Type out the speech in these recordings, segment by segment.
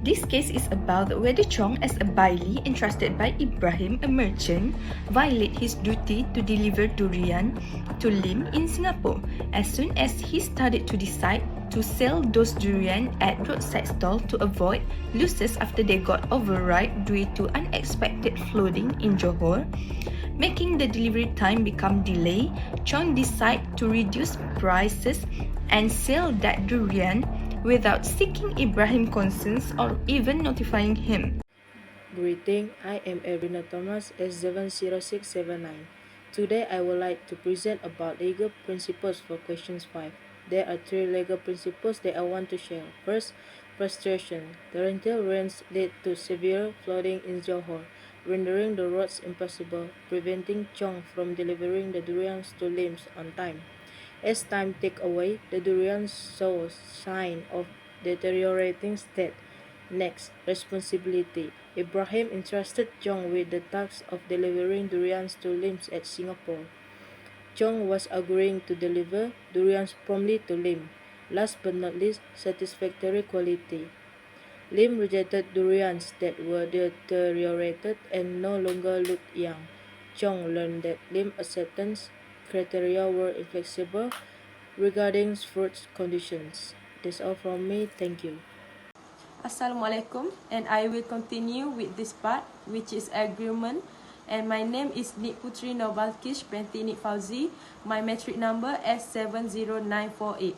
This case is about whether Chong, as a baili entrusted by Ibrahim, a merchant, violated his duty to deliver durian to Lim in Singapore as soon as he started to decide to sell those durian at roadside stall to avoid losses after they got overripe due to unexpected flooding in Johor. Making the delivery time become delayed, Chong decided to reduce prices and sell that durian without seeking Ibrahim's consent or even notifying him. Greeting, I am Erina Thomas, S70679. Today I would like to present about legal principles for questions 5. There are 3 legal principles that I want to share. First, frustration. Torrential rains led to severe flooding in Johor, rendering the roads impassable, preventing Chong from delivering the durians to Lims on time. As time ticked away, the durians saw signs of deteriorating state. Next, responsibility. Ibrahim entrusted Chong with the task of delivering durians to Lims at Singapore. Chong was agreeing to deliver durians promptly to Lim. Last but not least, satisfactory quality. Lim rejected durians that were deteriorated and no longer looked young. Chong learned that Lim's acceptance criteria were inflexible regarding fruit conditions. That's all from me. Thank you. Assalamualaikum, and I will continue with this part, which is agreement. And my name is Nik Putri Novalkish binti Nik Fauzi. My metric number S70948.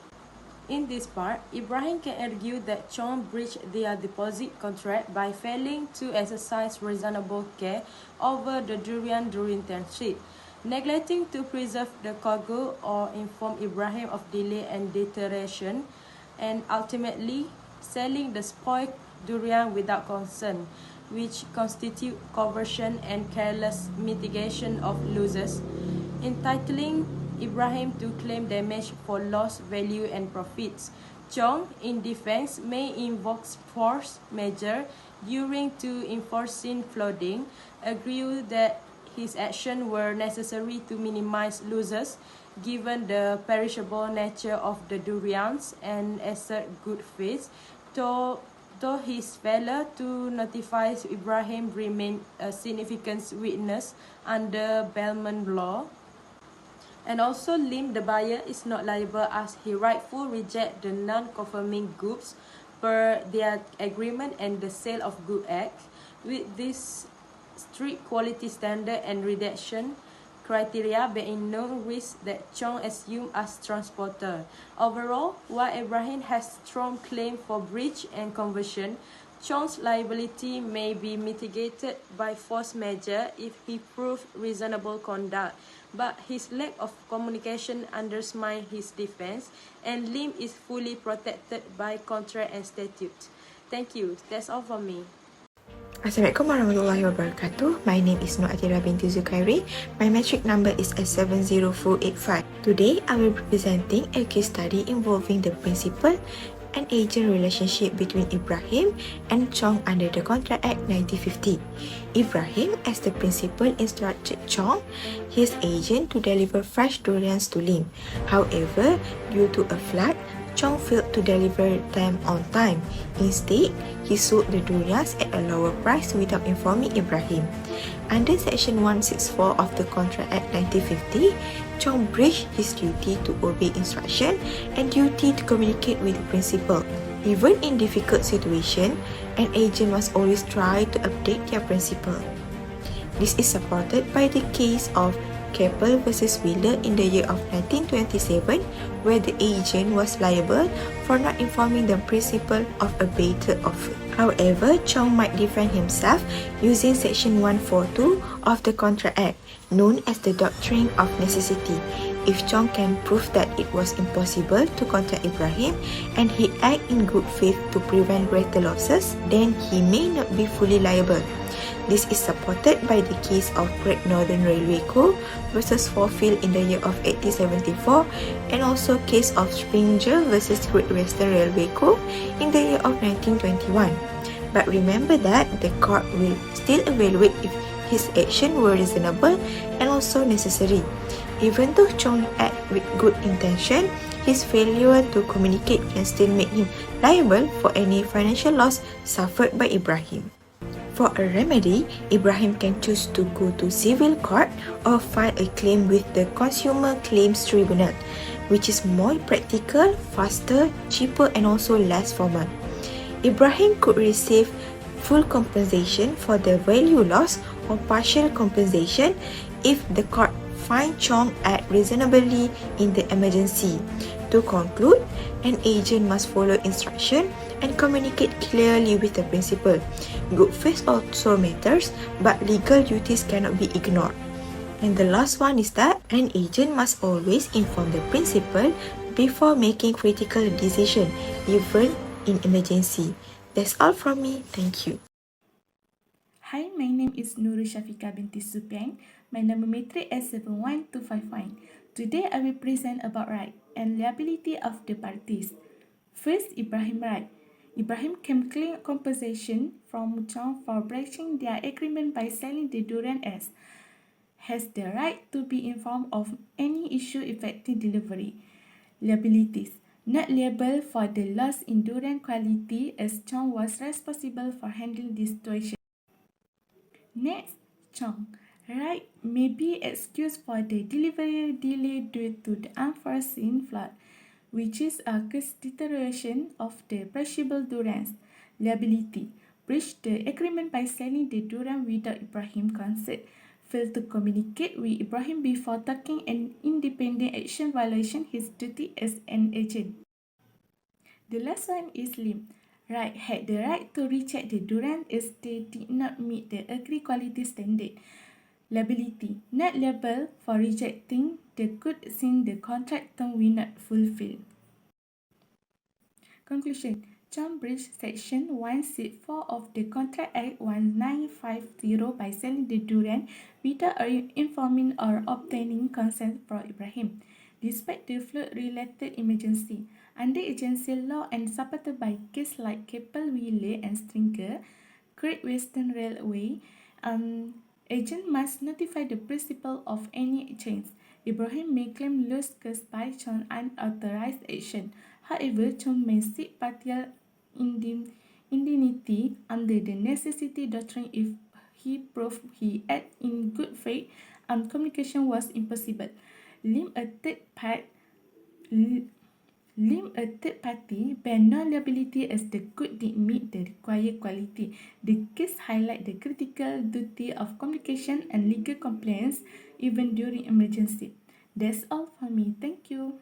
In this part, Ibrahim can argue that Chong breached their deposit contract by failing to exercise reasonable care over the durian during transit, neglecting to preserve the cargo or inform Ibrahim of delay and deterioration, and ultimately selling the spoiled durian without consent, which constitute coercion and careless mitigation of losses, entitling Ibrahim to claim damage for lost value and profits. Chong, in defense, may invoke force measure during to enforcing flooding, agree that his actions were necessary to minimize losses given the perishable nature of the durians, and assert good faith, though his failure to notify Ibrahim remained a significant witness under Belmont law. And also, Lim, the buyer, is not liable as he rightfully reject the non-conforming goods per their agreement and the Sale of Goods Act. With this strict quality standard and redaction criteria, being no risk that Chong assumed as transporter. Overall, while Ibrahim has strong claim for breach and conversion, Chong's liability may be mitigated by force measure if he proved reasonable conduct, but his lack of communication undermines his defense, and Lim is fully protected by contract and statute. Thank you. That's all from me. Assalamualaikum warahmatullahi wabarakatuh. My name is Junaidah binti Zukairi. My metric number is S70485. Today, I will be presenting a case study involving the principal and agent relationship between Ibrahim and Chong under the Contract Act 1950. Ibrahim, as the principal, instructed Chong, his agent, to deliver fresh durians to Lim. However, due to a flood, Chong failed to deliver them on time. Instead, he sold the durians at a lower price without informing Ibrahim. Under Section 164 of the Contract Act 1950, Chong breached his duty to obey instruction and duty to communicate with the principal. Even in difficult situation, an agent must always try to update their principal. This is supported by the case of Keppel vs. Wheeler in the year of 1927, where the agent was liable for not informing the principal of a better offer. However, Chong might defend himself using Section 142 of the Contract Act, known as the Doctrine of Necessity. If Chong can prove that it was impossible to contact Ibrahim and he acted in good faith to prevent greater losses, then he may not be fully liable. This is supported by the case of Great Northern Railway Co. versus Forfield in the year of 1874, and also case of Springer versus Great Western Railway Co. in the year of 1921. But remember that the court will still evaluate if his actions were reasonable and also necessary. Even though Chong acted with good intention, his failure to communicate can still make him liable for any financial loss suffered by Ibrahim. For a remedy, Ibrahim can choose to go to civil court or file a claim with the Consumer Claims Tribunal, which is more practical, faster, cheaper and also less formal. Ibrahim could receive full compensation for the value loss or partial compensation if the court finds Chong act reasonably in the emergency. To conclude, an agent must follow instruction and communicate clearly with the principal. Good faith also matters, but legal duties cannot be ignored. And the last one is that an agent must always inform the principal before making critical decision, even in emergency. That's all from me. Thank you. Hi, my name is Nurul Shafika binti Supiang. My number matric is 71251. Today I will present about right and liability of the parties. First, Ibrahim right. Ibrahim can claim compensation from Chong for breaching their agreement by selling the durian as has the right to be informed of any issue affecting delivery. Liabilities. Not liable for the loss in durian quality as Chong was responsible for handling the situation. Next, Chong. Right may be excused for the delivery delay due to the unforeseen flood, which is a deterioration of the perishable durians. Liability. Breach the agreement by selling the durian without Ibrahim's consent. Failed to communicate with Ibrahim before taking an independent action violation his duty as an agent. The last one is Lim. Right had the right to reject the durian as they did not meet the agreed quality standard. Liability. Not liable for rejecting the good since the contract term will not fulfill. Conclusion. Chong breached Section 164 of the Contract Act 1950 by selling the durian without informing or obtaining consent from Ibrahim. Despite the flood-related emergency, under agency law and supported by cases like Keppel Wheeler and Stringer, Great Western Railway, agent must notify the principal of any change. Ibrahim may claim loss caused by Chong's unauthorized action. However, Chong may seek partial indemnity under the necessity doctrine if he proved he acted in good faith and communication was impossible. Lim a third party bear no liability as the good did meet the required quality. The case highlight the critical duty of communication and legal compliance even during emergency. That's all for me. Thank you.